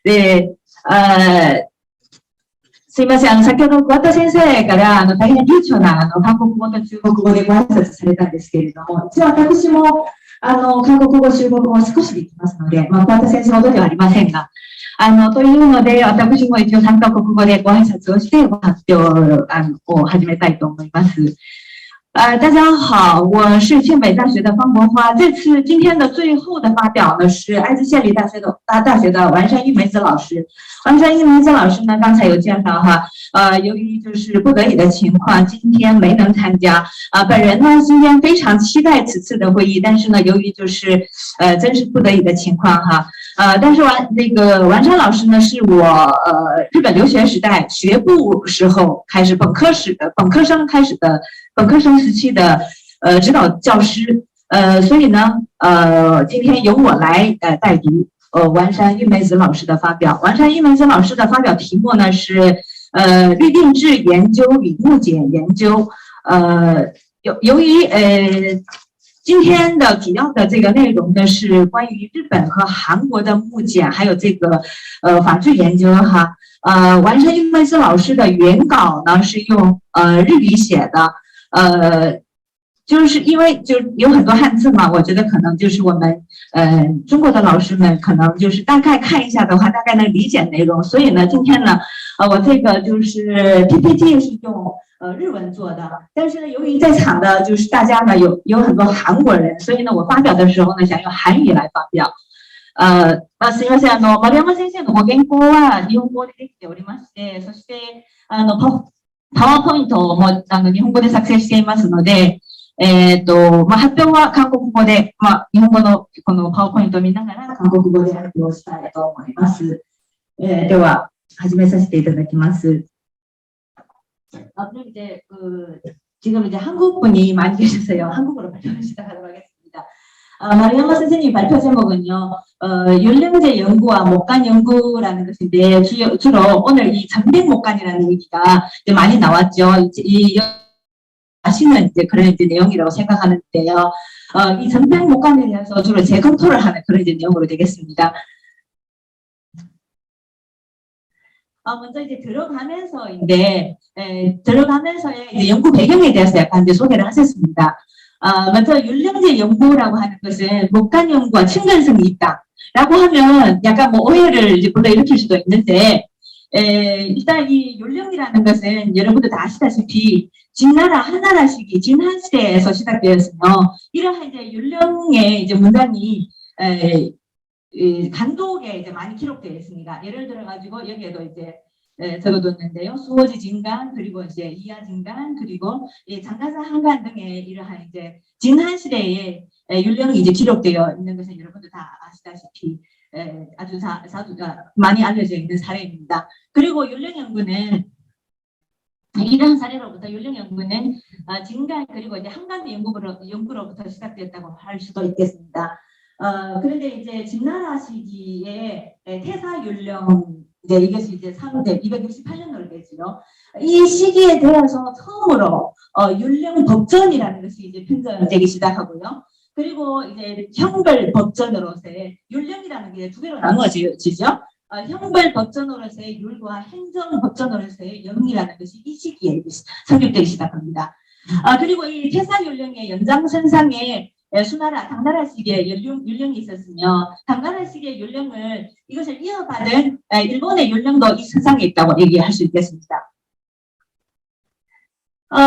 네、すいません。先ほど桑田先生から大変流暢な韓国語と中国語でご挨拶されたんですけれども、一応私も韓国語、中国語少しできますので、桑田先生ほどではありませんが、というので、私も一応3カ国語でご挨拶をしてご発表を始めたいと思います。大家好，我是庆北大学的方国花。今天的最后的发表呢，是爱知县立大学的丸山玉梅子老师。丸山玉梅子老师呢，刚才有介绍哈，由于就是不得已的情况，今天没能参加。本人呢，今天非常期待此次的会议，但是呢，由于就是真是不得已的情况哈。但是丸山老师呢，是我日本留学时代学部时候开始本科生时期的指导教师，所以呢，今天由我来代读丸山玉梅子老师的发表。丸山玉梅子老师的发表题目呢是律定制研究与木简研究。由于今天的主要的这个内容呢是关于日本和韩国的木简，还有这个法制研究哈。丸山玉梅子老师的原稿呢是用日语写的。就是因为就有很多汉字嘛，我觉得可能就是我们中国的老师们可能就是大概看一下的话，大概能理解内容。所以呢，今天呢，我这个就是 PPT 是用日文做的，但是呢，由于在场的就是大家呢有很多韩国人，所以呢，我发表的时候呢，想用韓語来发表。すみません、丸山先生のご原稿は日本語でできておりまして、そしてパワーポイントも日本語で作成していますので、発表は韓国語で、日本語のこのパワーポイントを見ながら韓国語で発表したいと思います。では、始めさせていただきます。그럼 지금 이제 한국분이 많이 계셔서요. 한국어로 발표를 시작하도록 하겠습니다. 마리아마 선생님 발표 제목은요, 율령제 연구와 목간 연구라는 것인데, 주로 오늘 이 전백 목간이라는 얘기가 이제 많이 나왔죠. 이 아시는 이제 그런 이제 내용이라고 생각하는데요. 이 전백 목간에 대해서 주로 재검토를 하는 그런 이제 내용으로 되겠습니다. 먼저 이제 들어가면서의 이제 연구 배경에 대해서 약간 이제 소개를 하셨습니다. 먼저 율령제 연구라고 하는 것은 목간 연구와 친근성이 있다라고 하면 약간 뭐 오해를 이제 불러일으킬 수도 있는데, 일단 이 율령이라는 것은 여러분들 다 아시다시피 진나라 한나라 시기 진한시대에서 시작되었으며, 이러한 이제 율령의 이제 문단이 간독에 이제 많이 기록되어 있습니다. 예를 들어 가지고 여기에도 이제 적어뒀는데요. 수호지 진간, 그리고 이제 이하 진간, 그리고 장가사 한간 등의 이러한 이제 진한 시대의 율령이 이제 기록되어 있는 것은 여러분들 다 아시다시피 아주 많이 알려져 있는 사례입니다. 그리고 율령 연구는 이러한 사례로부터 율령 연구는 진간 그리고 이제 한간의 연구로부터 시작되었다고 할 수도 있겠습니다. 그런데 이제 진나라 시기에 태사율령 이제 이것이 이제 3대 268년으로 되죠. 이 시기에 대해서 처음으로 율령 법전이라는 것이 이제 편전되기 시작하고요. 그리고 이제 형벌 법전으로서의 율령이라는 게 두 개로 나누어지죠. 형벌 법전으로서의 율과 행정 법전으로서의 영이라는 것이 이 시기에 성립되기 시작합니다. 그리고 이 태사율령의 연장선상에 수나라, 당나라 시기에 율령이 있었으며, 당나라 시기의 율령을 이것을 이어받은 일본의 율령도 이 선상에 있다고 얘기할 수 있겠습니다.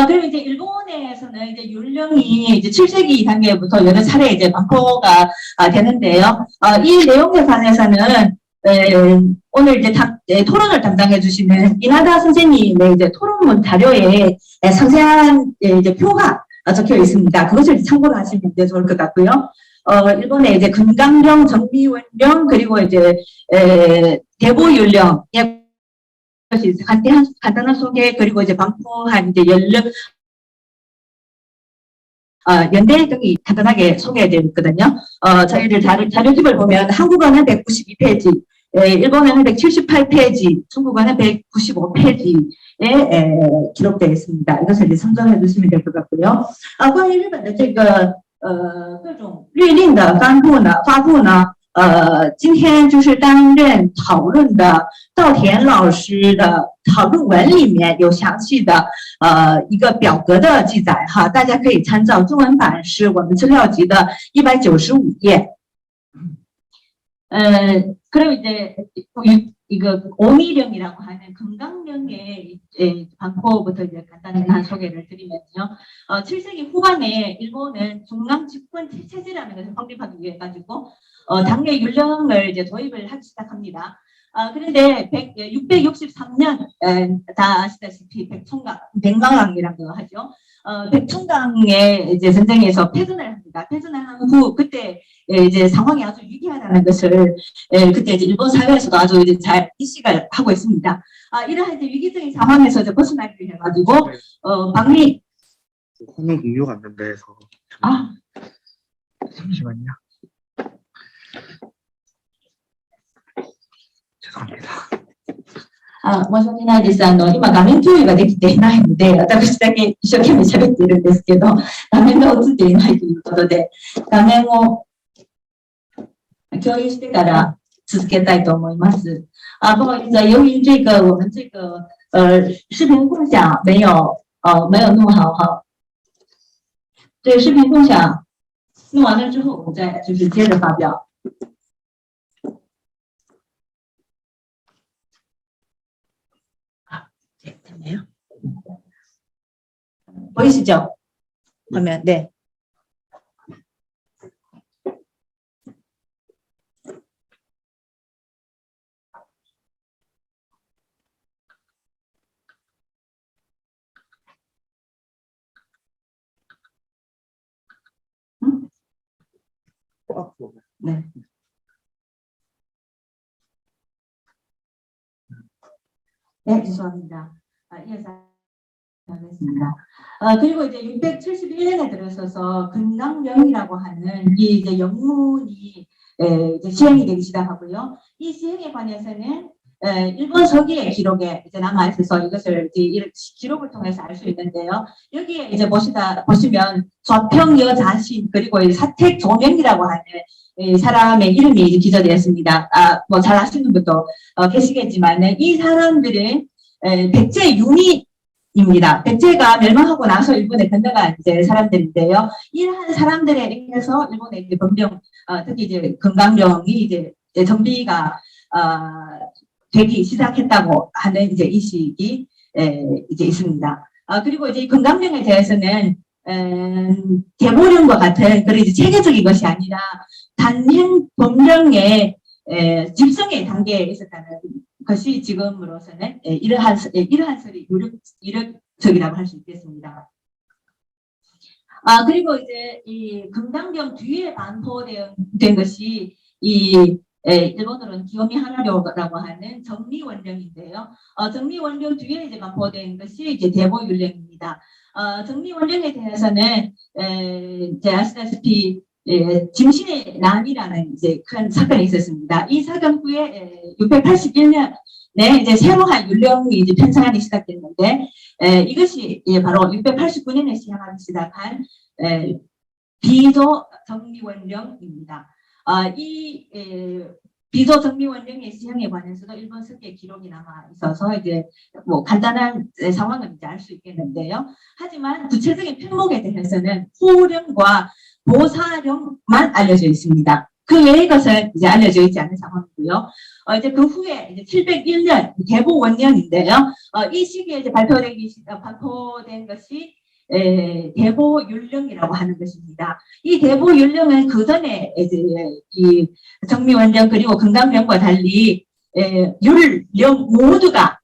그리고 이제 일본에서는 이제 율령이 이제 7세기 단계부터 여러 차례 이제 반포가 되는데요. 이 내용에 관해서는 오늘 이제 토론을 담당해 주시는 이나다 선생님의 이제 토론문 자료에 상세한 이제 표가 적혀 있습니다. 그것을 참고를 하시면 이제 좋을 것 같고요. 일본의 이제 금강령, 정비원령, 그리고 이제 대보율령, 간단한 소개, 그리고 이제 반포한 이제 연령, 연대 등이 간단하게 소개되어 있거든요. 저희들 자료집을 보면 한국어는 192페이지, 일본어는 178페이지, 중국어는 195페이지에 기록되어 있습니다. 이것을 이제 참조해 주시면 될 것 같고요. 关于日本的这个各种律令的发布呢，今天就是担任讨论的稻田老师的讨论文里面有详细的一个表格的记载哈，大家可以参照。中文版是我们资料集的195页。 그리고 이제 이거 오미령이라고 하는 금강령의 반포부터 이제 간단한 소개를 드리면요. 7세기 후반에 일본은 중앙 집권 체제라는 것을 확립하기 위해 가지고 당내 율령을 이제 도입을 하기 시작합니다. 그런데 663년 다 아시다시피 백망왕이라는 거 하죠. 백총강의 이제 전쟁에서 패전을 합니다. 패전을 한 후 그때 이제 상황이 아주 위기하다는 것을 그때 이제 일본 사회에서도 아주 이제 잘 인식을 하고 있습니다. 이러한 이제 위기적인 상황에서 이제 벗어나기 위해 가지고 방미 화면 공유가 안 된다 해서 잠시만요. 죄송합니다. 申し訳ないです。今画面共有ができていないので、私だけ一生懸命喋っているんですけど、画面が映っていないということで、画面を共有してから続けたいと思います。不好意思，由于我们视频共享没有弄好哈。这个视频共享弄完了之后，我们再就是接着发表。 됐네요. 보이시죠? 화면, 네. 네. 네, 죄송합니다. 이어서 하겠습니다. 그리고 이제 671년에 들어서서 금강령이라고 하는 이 이제 영문이 이제 시행이 되기 시작하고요. 이 시행에 관해서는 일본 서기의 기록에 이제 남아 있어서 이것을 이제 기록을 통해서 알 수 있는데요. 여기에 이제 보시면 좌평여 자신 그리고 사택 조명이라고 하는 이 사람의 이름이 이제 기재되었습니다. 뭐 잘 아시는 분도 계시겠지만은 이 사람들은 백제 유미입니다. 백제가 멸망하고 나서 일본에 건너간 이제 사람들인데요. 이러한 사람들에 의해서 일본의 이제 법령, 특히 이제 금강령이 이제 정비가 되기 시작했다고 하는 이제 이식이 이제 있습니다. 그리고 이제 금강령에 대해서는 대보령과 같은 그런 이제 체계적인 것이 아니라 단행 법령의 집성의 단계에 있었다는 것이 지금으로서는 이러한 설이 유력적이라고 할 수 있겠습니다. 그리고 이제 이 금강령 뒤에 반포된 것이 이 일본어로는 기요미 하나료라고 하는 정리원령인데요. 정리원령 뒤에 이제 반포된 것이 이제 대보율령입니다. 정리원령에 대해서는 이제 아시다시피 짐신의 난이라는 이제 큰 사건이 있었습니다. 이 사건 후에 681년에 이제 새로운 율령이 이제 편성하기 시작됐는데 이것이 바로 689년에 시행하기 시작한 비조 정리원령입니다. 이 비조 정리원령의 시행에 관해서도 일본 석기의 기록이 남아 있어서 이제 뭐 간단한 상황은 이제 알 수 있겠는데요. 하지만 구체적인 편목에 대해서는 후령과 보사령만 알려져 있습니다. 그 외의 것은 이제 알려져 있지 않은 상황이고요. 이제 그 후에 이제 701년 대보원령인데요. 이 시기에 이제 발표된 것이 대보율령이라고 하는 것입니다. 이 대보율령은 그 전에 이제 이 정미원령 그리고 금강령과 달리 율령 모두가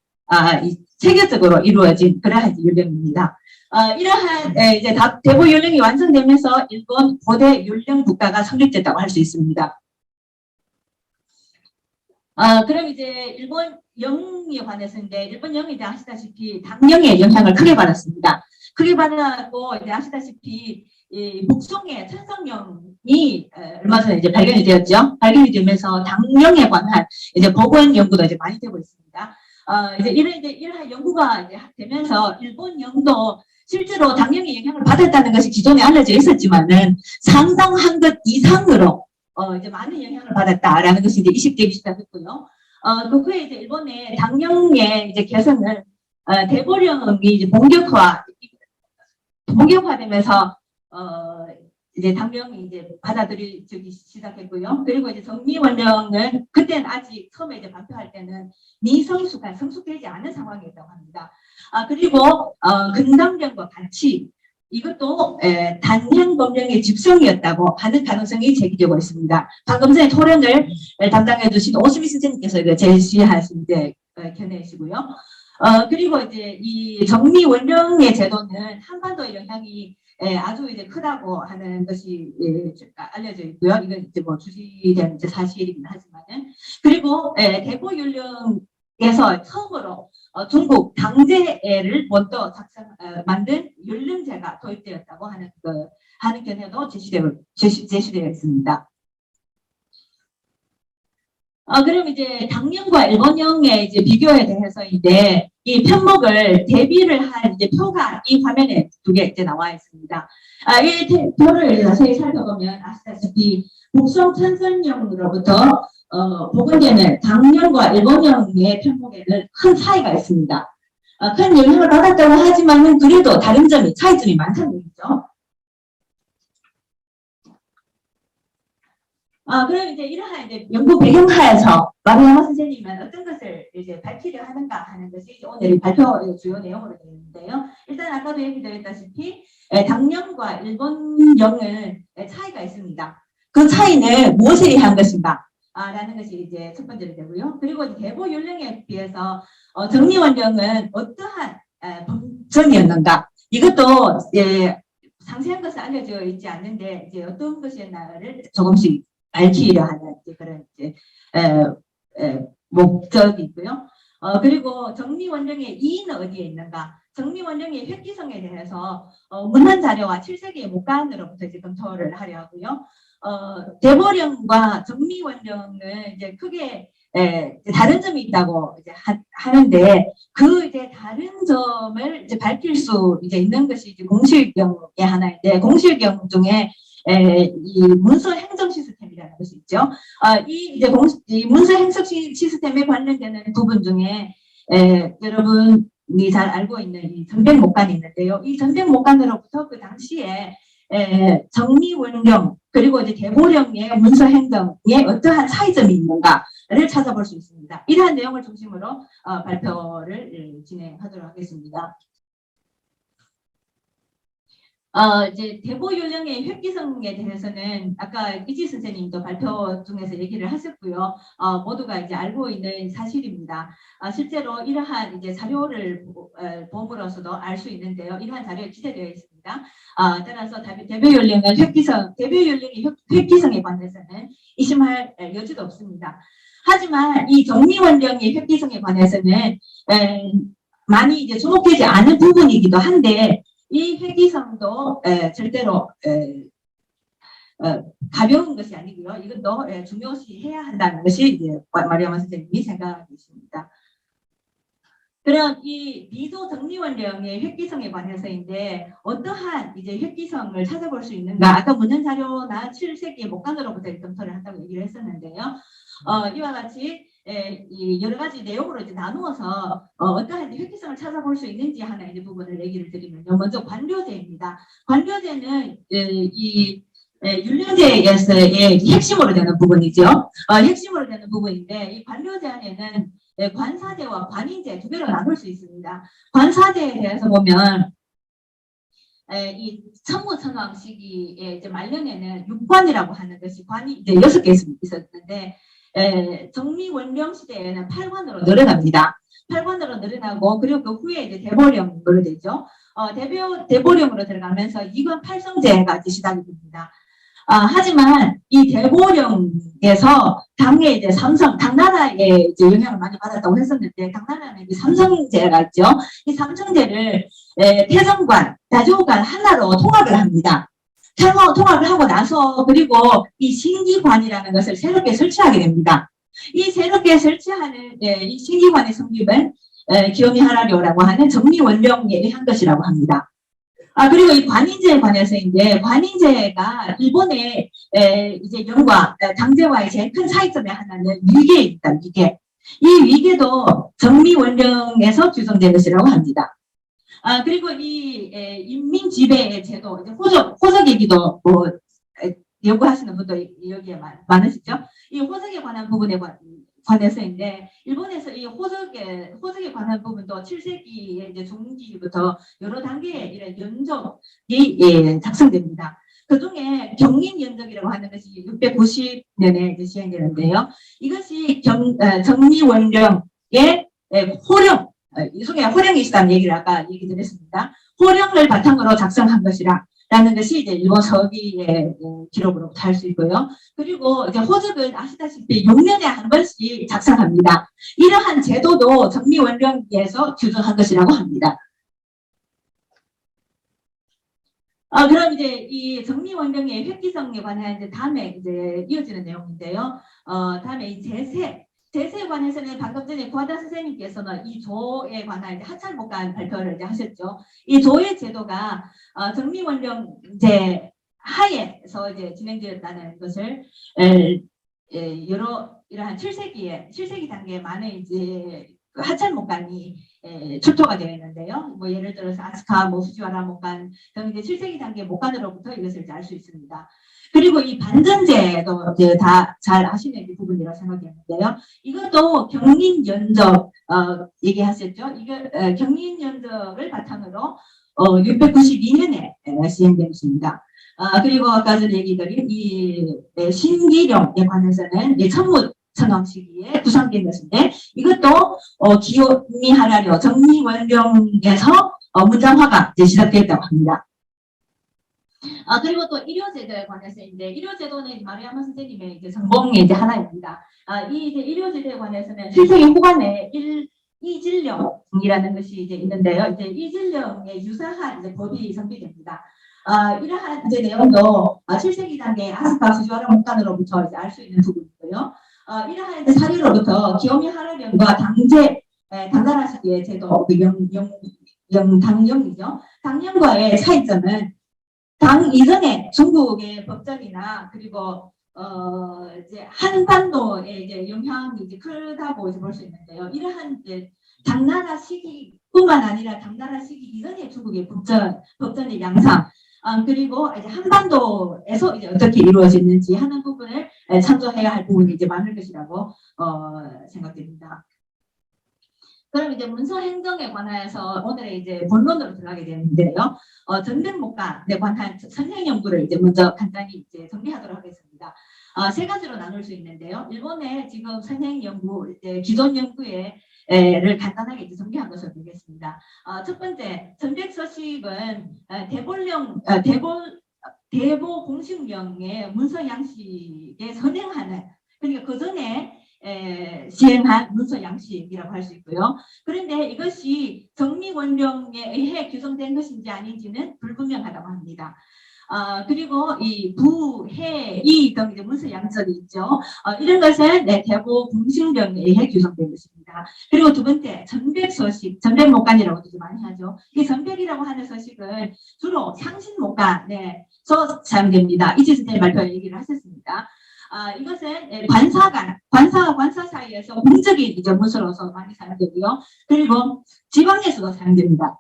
체계적으로 이루어진 그러한 율령입니다. 이러한 이제 대보율령이 완성되면서 일본 고대 율령 국가가 성립됐다고 할 수 있습니다. 그럼 이제 일본 영에 관해서인데 일본 영이 이제 아시다시피 당령의 영향을 크게 받았습니다. 크게 받았고 이제 아시다시피 이 북송의 천성령이 얼마 전에 이제 발견이 되었죠. 발견이 되면서 당령에 관한 이제 복원 연구도 이제 많이 되고 있습니다. 이제 이러한 연구가 이제 되면서 일본 영도 실제로 당령의 영향을 받았다는 것이 기존에 알려져 있었지만은 상당한 것 이상으로 이제 많은 영향을 받았다라는 것이 이제 이식되기 시작했고요. 그 후에 이제 일본의 당령의 이제 개선을 대보령이 이제 본격화되면서 이제 당령이 이제 받아들이기 시작했고요. 그리고 이제 정리원령은 그때는 아직 처음에 이제 발표할 때는 미성숙한 성숙되지 않은 상황이었다고 합니다. 그리고 근당령과 같이 이것도 단행 법령의 집성이었다고 하는 가능성이 제기되고 있습니다. 방금 전에 토론을 담당해 주신 오수미 선생님께서 제시하신 이제 견해이시고요. 그리고 이제 이 정리원령의 제도는 한반도의 영향이 아주 이제 크다고 하는 것이 알려져 있고요. 이건 이제 뭐 주시된 이제 사실이긴 하지만은 그리고 대보율령에서 처음으로 중국 당제를 먼저 만든 율령제가 도입되었다고 하는 견해도 제시되어 있습니다. 그럼 이제 당령과 일본령의 이제 비교에 대해서 이제 이 편목을 대비를 한 이제 표가 이 화면에 두 개 이제 나와 있습니다. 이 표를 자세히 살펴보면 아시다시피 북송 천선령으로부터 복원되는 당령과 일본령의 편목에는 큰 차이가 있습니다. 큰 영향을 받았다고 하지만은 그래도 다른 차이점이 많다는 얘기죠. 그럼 이제 이러한 이제 연구 배경하에서 마루야마 선생님은 어떤 것을 이제 밝히려 하는가 하는 것이 이제 오늘 발표의 주요 내용으로 되어 있는데요. 일단 아까도 얘기드렸다시피 당령과 일본령은 차이가 있습니다. 그 차이는 무엇에 의한 것인가? 라는 것이 이제 첫 번째로 되고요. 그리고 대보율령에 비해서 정리원령은 어떠한 범전이었는가? 이것도 상세한 것은 알려져 있지 않는데 이제 어떤 것이었나를 조금씩 밝히려 하는 그런 이제 목적이 있고요. 그리고 정리원령의 이의는 어디에 있는가? 정리원령의 획기성에 대해서 문헌 자료와 7세기의 목간으로부터 이제 검토를 하려 하고요. 대보령과 정리원령은 이제 크게 다른 점이 있다고 이제 하는데 그 이제 다른 점을 이제 밝힐 수 이제 있는 것이 이제 공실경의 하나인데 공실경 중에 이 문서 행정 시스템이라는 것이 있죠. 이 문서 행정 시스템에 관련되는 부분 중에 여러분이 잘 알고 있는 이 전백목간이 있는데요. 이 전백목간으로부터 그 당시에 정리원령 그리고 이제 대보령의 문서 행정에 어떠한 차이점이 있는가를 찾아볼 수 있습니다. 이러한 내용을 중심으로 발표를 진행하도록 하겠습니다. 이제 대보율령의 획기성에 대해서는 아까 이지 선생님도 발표 중에서 얘기를 하셨고요. 모두가 이제 알고 있는 사실입니다. 실제로 이러한 이제 자료를 봄으로서도 알 수 있는데요. 이러한 자료에 기재되어 있습니다. 따라서 대보율령의 획기성에 관해서는 의심할 여지도 없습니다. 하지만 이 정리원령의 획기성에 관해서는 많이 이제 주목되지 않은 부분이기도 한데 이 획기성도 절대로 가벼운 것이 아니고요. 이것도 중요시해야 한다는 것이 이제 마루야마 선생님이 생각하고 있습니다. 그럼 이 미도 정리원령의 획기성에 관해서인데 어떠한 이제 획기성을 찾아볼 수 있는가? 아까 문헌 자료나 7세기의 목간으로부터 검토를 한다고 얘기를 했었는데요. 이와 같이 여러 가지 내용으로 이제 나누어서 어떠한 획기성을 찾아볼 수 있는지 하나 이제 부분을 얘기를 드리면요. 먼저 관료제입니다. 관료제는 이 율령제에서의 핵심으로 되는 부분이죠. 핵심으로 되는 부분인데 이 관료제 안에는 관사제와 관인제 두 개로 나눌 수 있습니다. 관사제에 대해서 보면 이 천무천왕 시기에 이제 말년에는 6관이라고 하는 것이 관이 이제 6개 있었는데 정리원령 시대에는 8관으로 늘어납니다. 8관으로 늘어나고 그리고 그 후에 이제 대보령으로 되죠. 대보령으로 들어가면서 2관 8성제가 시작이 됩니다. 하지만 이 대보령에서 당의 이제 당나라에 이제 영향을 많이 받았다고 했었는데 당나라는 이제 삼성제가 있죠. 이 삼성제를 태정관, 다조관 하나로 통합을 합니다. 통합을 하고 나서 그리고 이 신기관이라는 것을 새롭게 설치하게 됩니다. 이 새롭게 설치하는 이 신기관의 성립은 기요미하라료라고 하는 정리원령에 의한 것이라고 합니다. 그리고 이 관인제에 관해서인데, 관인제가 일본의 이제 영과 당제와의 제일 큰 차이점의 하나는 위계입니다. 위계. 이 위계도 정미원령에서 규정된 것이라고 합니다. 그리고 이 인민지배 제도, 이제 호적 얘기도 뭐 연구하시는 분도 여기에 많으시죠? 이 호적에 관한 부분에 관해서인데, 일본에서 이 호적에 관한 부분도 7세기의 이제 중기부터 여러 단계의 이런 연적이 작성됩니다. 그 중에 경인연적이라고 하는 것이 690년에 이제 시행되는데요. 이것이 정리원령의 호령, 이 중에 호령이 있다는 얘기를 아까 얘기 드렸습니다. 호령을 바탕으로 작성한 것이라. 라는 것이 이제 일본 서기의 기록으로 알 수 있고요. 그리고 이제 호적은 아시다시피 6년에 한 번씩 작성합니다. 이러한 제도도 정미원령에서 규정한 것이라고 합니다. 그럼 이제 이 정미원령의 획기성에 관한 이제 다음에 이제 이어지는 내용인데요. 다음에 이 제세에 관해서는 방금 전에 구하다 선생님께서는 이 조에 관한 이제 하찰목간 발표를 이제 하셨죠. 이 조의 제도가 정미원령 이제 하에서 이제 진행되었다는 것을 여러 이러한 7세기 단계에 많은 이제 하찰목간이 출토가 되어 있는데요. 뭐 예를 들어서 아스카, 뭐 후지와라 목간 등 이제 7세기 단계 목간으로부터 이것을 알 수 있습니다. 그리고 이 반전제도 이제 다 잘 아시는 부분이라고 생각했는데요. 이것도 경인연적 얘기하셨죠. 이거 경인연적을 바탕으로 692년에 시행된 것입니다. 그리고 아까 전에 얘기드린 이 신기령에 관해서는 천무 천황 시기에 구상된 것인데, 이것도 기요미하라려 정리원령에서 문장화가 이제 시작되었다고 합니다. 그리고 또 일요제도에 관해서인데, 일요제도는 마루야마 선생님의 이제 전공의 이제 하나입니다. 이 이제 일요제도에 관해서는 7세기 후반에 이질령이라는 것이 이제 있는데요. 이제 이질령에 유사한 이제 법이 성립됩니다. 이러한 이제 내용도 7세기 단계 아스카 후지와라 목간으로부터 이제 알 수 있는 부분이고요. 이러한 이제 사례로부터 기요미하라령과 당나라 시기의 제도, 당령이죠. 당령과의 차이점은 당 이전에 중국의 법전이나 그리고 이제 한반도의 이제 영향이 이제 크다고 이제 볼 수 있는데요. 이러한 이제 당나라 시기뿐만 아니라 당나라 시기 이전의 중국의 법전의 양상, 그리고 이제 한반도에서 이제 어떻게 이루어졌는지 하는 부분을 참조해야 할 부분이 이제 많을 것이라고 생각됩니다. 그럼 이제 문서 행정에 관해서 오늘의 이제 본론으로 들어가게 되는데요. 전백목간에 관한 선생 연구를 이제 먼저 간단히 이제 정리하도록 하겠습니다. 세 가지로 나눌 수 있는데요. 일본의 지금 선생 연구, 기존 연구를 간단하게 이제 정리한 것을 보겠습니다. 첫 번째, 전백서식은 대보 공식령의 문서 양식에 선행하는, 그러니까 그 전에 시행한 문서 양식이라고 할 수 있고요. 그런데 이것이 정미원령에 의해 규정된 것인지 아닌지는 불분명하다고 합니다. 그리고 이 부, 해, 이 등 이제 문서 양적이 있죠. 이런 것은 대보 공식령에 의해 규정된 것입니다. 그리고 두 번째, 전백서식, 전백목간이라고도 많이 하죠. 이 전백이라고 하는 서식은 주로 상신목간에서 사용됩니다. 이지스님 발표 얘기를 하셨습니다. 이것은 관사와 관사 사이에서 공적인 이제 문서로서 많이 사용되고요. 그리고 지방에서도 사용됩니다.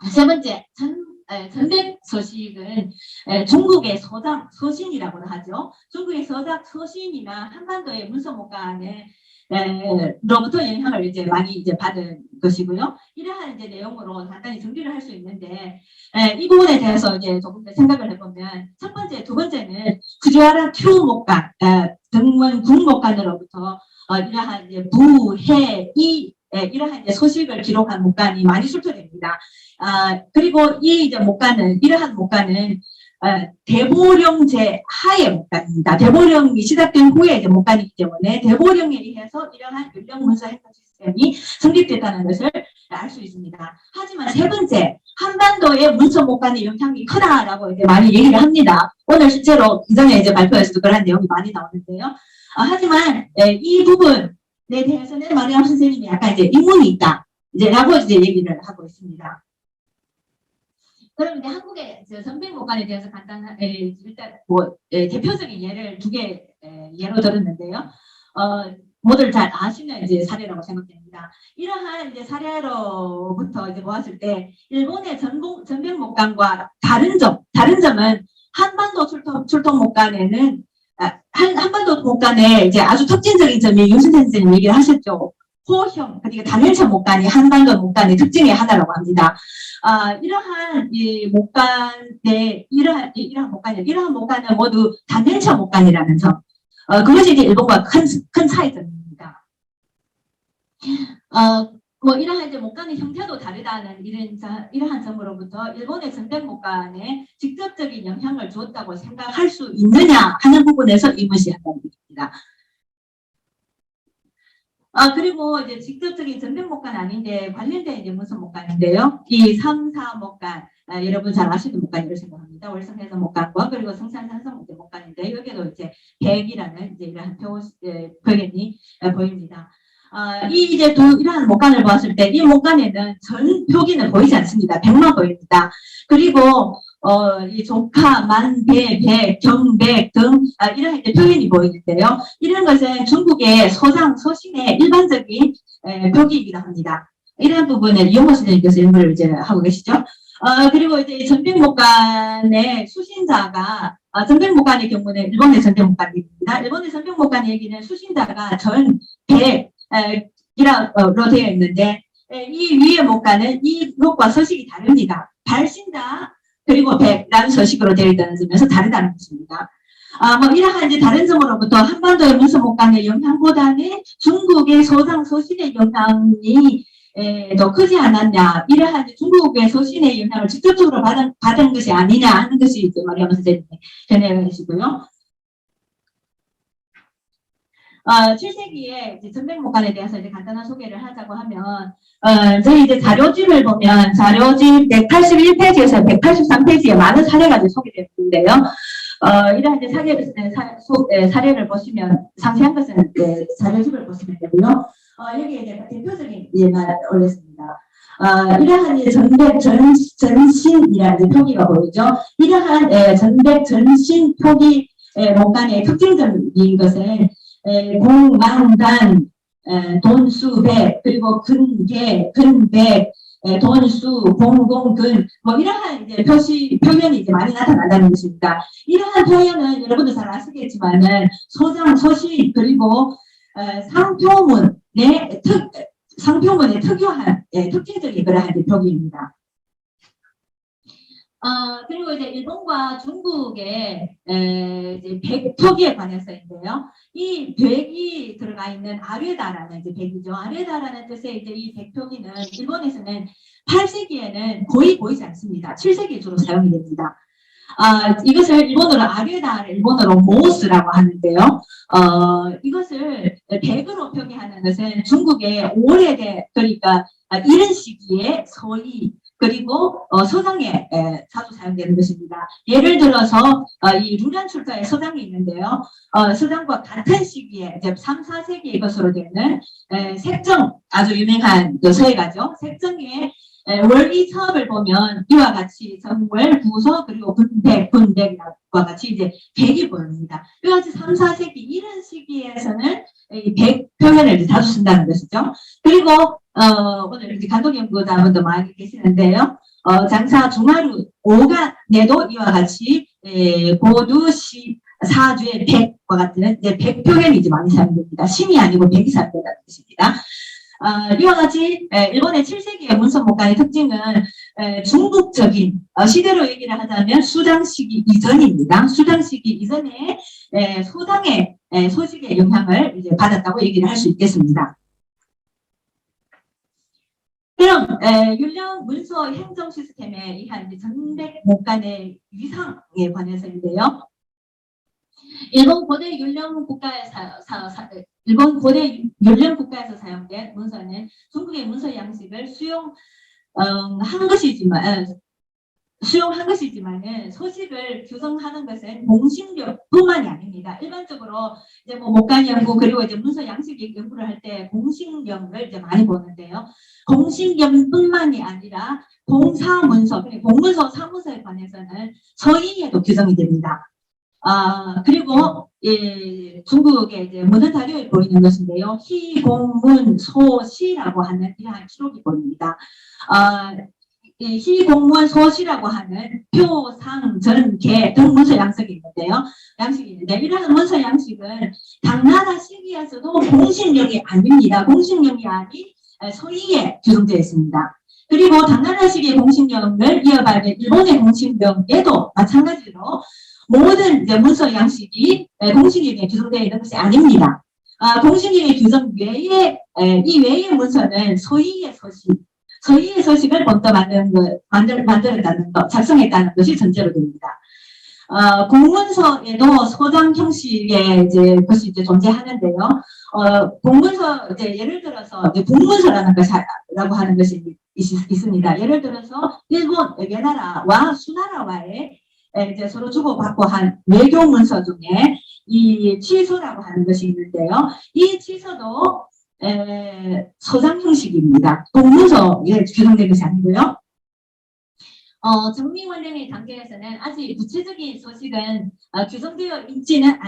세 번째, 전백서식은 중국의 서신이라고 하죠. 중국의 서신이나 한반도의 문서목간에 로부터 영향을 이제 많이 이제 받은 것이고요. 이러한 이제 내용으로 간단히 정리를 할 수 있는데, 이 부분에 대해서 이제 조금 더 생각을 해보면, 첫 번째, 두 번째는 후지와라 큐목간, 등원 국목간으로부터 이러한 이제 부, 해, 이러한 이제 소식을 기록한 목간이 많이 출토됩니다. 그리고 이 이제 이러한 목간은 대보령제 하의 목간입니다. 대보령이 시작된 후에 이제 목간이기 때문에 대보령에 의해서 이러한 연령 문서 행정 시스템이 성립됐다는 것을 알 수 있습니다. 하지만 세 번째, 한반도의 문서 목간의 영향이 크다라고 이제 많이 얘기를 합니다. 오늘 실제로 이전에 이제 발표에서도 그런 내용이 많이 나오는데요. 하지만 이 부분에 대해서는 마루야마 선생님이 약간 이제 의문이 있다, 이제라고 이제 얘기를 하고 있습니다. 그럼 이제 한국의 전백목간에 대해서 간단한 일단 대표적인 예를 두 개 예로 들었는데요. 모두 잘 아시는 이제 사례라고 생각됩니다. 이러한 이제 사례로부터 이제 보았을 때 일본의 전백목간과 다른 점은 한반도 출통 목간에는 한반도 목간에 이제 아주 특징적인 점이 윤순 선생님 얘기를 하셨죠. 호형, 그러니까 단일체 목간이 한반도 목간의 특징의 하나라고 합니다. 이러한 이 목간의 이러한 목간은 모두 단일체 목간이라는 점. 그것이 이제 일본과 큰 차이점입니다. 뭐 이러한 이제 목간의 형태도 다르다는 이러한 점으로부터 일본의 전백 목간에 직접적인 영향을 주었다고 생각할 수 있느냐 하는 부분에서 의문시한다는 얘기입니다. 그리고 이제 직접적인 전백 목간 아닌데 관련된 이제 문서 목간인데요. 이 3, 4 목간, 여러분 잘 아시는 목간이라고 생각합니다. 월성해서 목간과 그리고 성산산성 목간인데 여기도 이제 백이라는 이제 이러한 표현이 보입니다. 이제 이러한 목간을 보았을 때 이 목간에는 전 표기는 보이지 않습니다. 백만 보입니다. 그리고 이 조카, 만배, 백, 경백 등 이런 표현이 보이는데요. 이런 것은 중국의 서신의 일반적인 표기이기도 합니다. 이런 부분을 이용호 선생님께서 연구를 이제 하고 계시죠. 그리고 이제 전백목간의 수신자가 전백목간의 경우는 일본의 전백목간입니다. 일본의 전백목간의 얘기는 수신자가 전백이라고 되어 있는데 이 위의 목간은 이것과 서식이 다릅니다. 발신자 그리고 백라는 서식으로 되어 있다는 점에서 다르다는 것입니다. 뭐 이러한 이제 다른 점으로부터 한반도의 문서 목간의 영향보다는 중국의 서신의 영향이 더 크지 않았냐, 이러한 중국의 서신의 영향을 직접적으로 받은 것이 아니냐 하는 것이 이제 마리아마 선생님이 전해 주시고요. 7세기에 이제 전백목간에 대해서 이제 간단한 소개를 하자고 하면, 저희 이제 자료집을 보면 자료집 181페이지에서 183페이지에 많은 사례가 이제 소개되어 있는데요. 이러한 이제 사례를 보시면 상세한 것은 자료집을 보시면 되고요. 여기에 이제 대표적인 예만 올렸습니다. 이러한 이제 전백 전신이라는 표기가 보이죠. 이러한 전백 전신 표기 목간의 특징적인 것은 공만단, 돈수백, 그리고 근계, 근백, 돈수, 공공근, 뭐 이러한 이제 표현이 이제 많이 나타난다는 것입니다. 이러한 표현은 여러분도 잘 아시겠지만은 서신, 그리고 상표문의 특유한 특징적인 그러한 표기입니다. 그리고 이제 일본과 중국의 이제 백표기에 관해서인데요. 이 백이 들어가 있는 아뢰다라는 이제 백이죠. 아뢰다라는 뜻의 이제 이 백표기는 일본에서는 8세기에는 거의 보이지 않습니다. 7세기에 주로 사용이 됩니다. 이것을 일본어로 아뢰다를 일본어로 모스라고 하는데요. 이것을 백으로 표기하는 것은 중국의 오래된, 그러니까 이른 시기에 서희, 그리고 서당에 자주 사용되는 것입니다. 예를 들어서 이 루란출가의 서당이 있는데요. 서당과 같은 시기에 이제 3, 4세기의 것으로 되는 색정, 아주 유명한 서예가죠. 색정의 월이 사업을 보면 이와 같이 정월, 부서, 그리고 군백과 같이 이제 백이 보입니다. 이와 같이 3, 4세기 이런 시기에서는 이 백 표현을 이제 자주 쓴다는 것이죠. 그리고 오늘 이제 감독연구자분도 많이 계시는데요. 장사 중하루 5간에도 이와 같이 고두시 사주의 백과 같은 이제 백 표현이 이제 많이 사용됩니다. 신이 아니고 백이 사용된다는 뜻입니다. 이와 같이 일본의 7세기의 문서 목간의 특징은 중국적인 시대로 얘기를 하자면 수장시기 이전입니다. 수장시기 이전에 소당의 소식의 영향을 이제 받았다고 얘기를 할 수 있겠습니다. 그럼 율령 문서 행정 시스템에 의한 전백 목간의 위상에 관해서인데요. 일본 고대 율령 국가에서 사용된 문서는 중국의 문서 양식을 수용한 것이지만은 소식을 규정하는 것은 공식력뿐만이 아닙니다. 일반적으로 이제 뭐 목간 연구 그리고 이제 문서 양식 연구를 할 때 공식력을 이제 많이 보는데요. 공식력뿐만이 아니라 공사문서, 공문서, 사문서 관해서는 서희에도 규정이 됩니다. 그리고 중국의 이제 문헌 자료에 보이는 것인데요. 희공문 소시라고 하는 이러한 기록이 보입니다. 이 희공문 소시라고 하는 표, 상, 전, 개 등 문서 양식이 있는데 이러한 문서 양식은 당나라 시기에서도 공식령이 아닙니다. 공식령이 아닌 서희에 규정되어 있습니다. 그리고 당나라 시기의 공식령을 이어받은 일본의 공식령에도 마찬가지로 모든 이제 문서 양식이 공식령에 규정되어 있는 것이 아닙니다. 공식령의 규정 외에 이 외의 문서는 서희의 서식을 먼저 만들었다는 것, 작성했다는 것이 전제로 됩니다. 공문서에도 소장 형식의 것이 존재하는데요. 공문서 예를 들어서 공문서라는 것이라고 하는 것이 있습니다. 예를 들어서 일본 외나라와 수나라와의 서로 주고받고 한 외교 문서 중에 이 취소라고 하는 것이 있는데요. 이 취소도 소장 형식입니다. 공문서에 규정된 것이 아니고요. 정미원령의 단계에서는 아직 구체적인 소식은 규정되어 있지는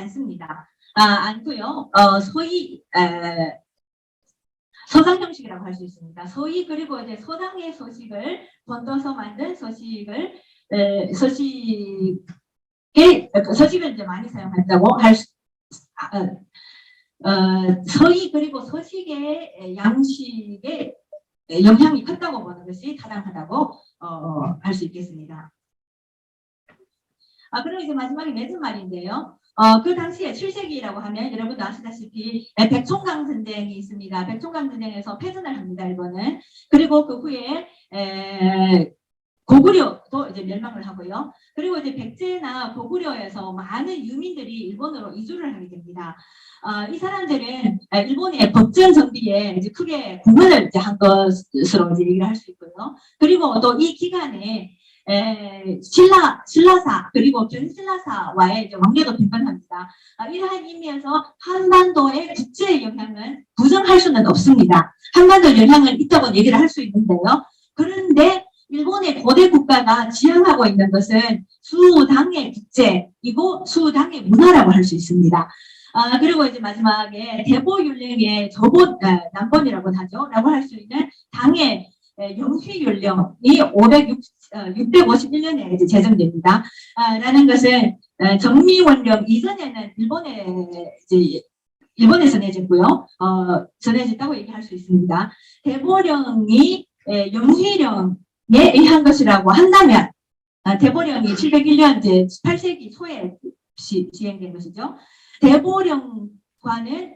않고요. 소위 소장 형식이라고 할 수 있습니다. 소위 그리고 이제 소장의 소식을 번떠서 만든 소식을 이제 많이 사용한다고 소위 그리고 소식의 양식의 영향이 컸다고 보는 것이 타당하다고 할 수 있겠습니다. 그리고 이제 마지막에 맺은 말인데요. 그 당시에 7세기라고 하면 여러분도 아시다시피 백총강 전쟁이 있습니다. 백총강 전쟁에서 패전을 합니다. 일본은. 그리고 그 후에 고구려도 이제 멸망을 하고요. 그리고 이제 백제나 고구려에서 많은 유민들이 일본으로 이주를 하게 됩니다. 이 사람들은 일본의 법정 정비에 이제 크게 공헌을 이제 한 것으로 이제 얘기를 할 수 있고요. 그리고 또 이 기간에 신라사 그리고 견신라사와의 이제 관계도 빈번합니다. 이러한 의미에서 한반도의 국제의 영향은 부정할 수는 없습니다. 한반도 영향은 있다고 얘기를 할 수 있는데요. 그런데 일본의 고대 국가가 지향하고 있는 것은 수당의 국제이고 수당의 문화라고 할 수 있습니다. 그리고 이제 마지막에 대보윤령의 남본이라고 하죠. 라고 할 수 있는 당의 영휘윤령이 651년에 이제 제정됩니다. 라는 것은 정미원령 이전에는 일본에서 내졌고요. 전해졌다고 얘기할 수 있습니다. 대보령이 영휘령에 의한 것이라고 한다면 대보령이 701년 이제 18세기 초에 시행된 것이죠. 대보령과는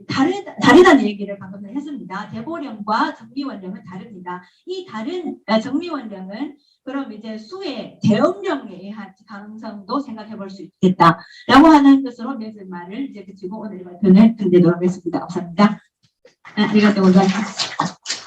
다르다는 얘기를 방금 했습니다. 대보령과 정미원령은 다릅니다. 이 다른 정미원령은 그럼 이제 수의 대엄령에 의한 가능성도 생각해 볼 수 있겠다라고 하는 것으로 맺은 말을 이제 그치고 오늘 발표는 끝내도록 하겠습니다. 감사합니다. ありがとうございます。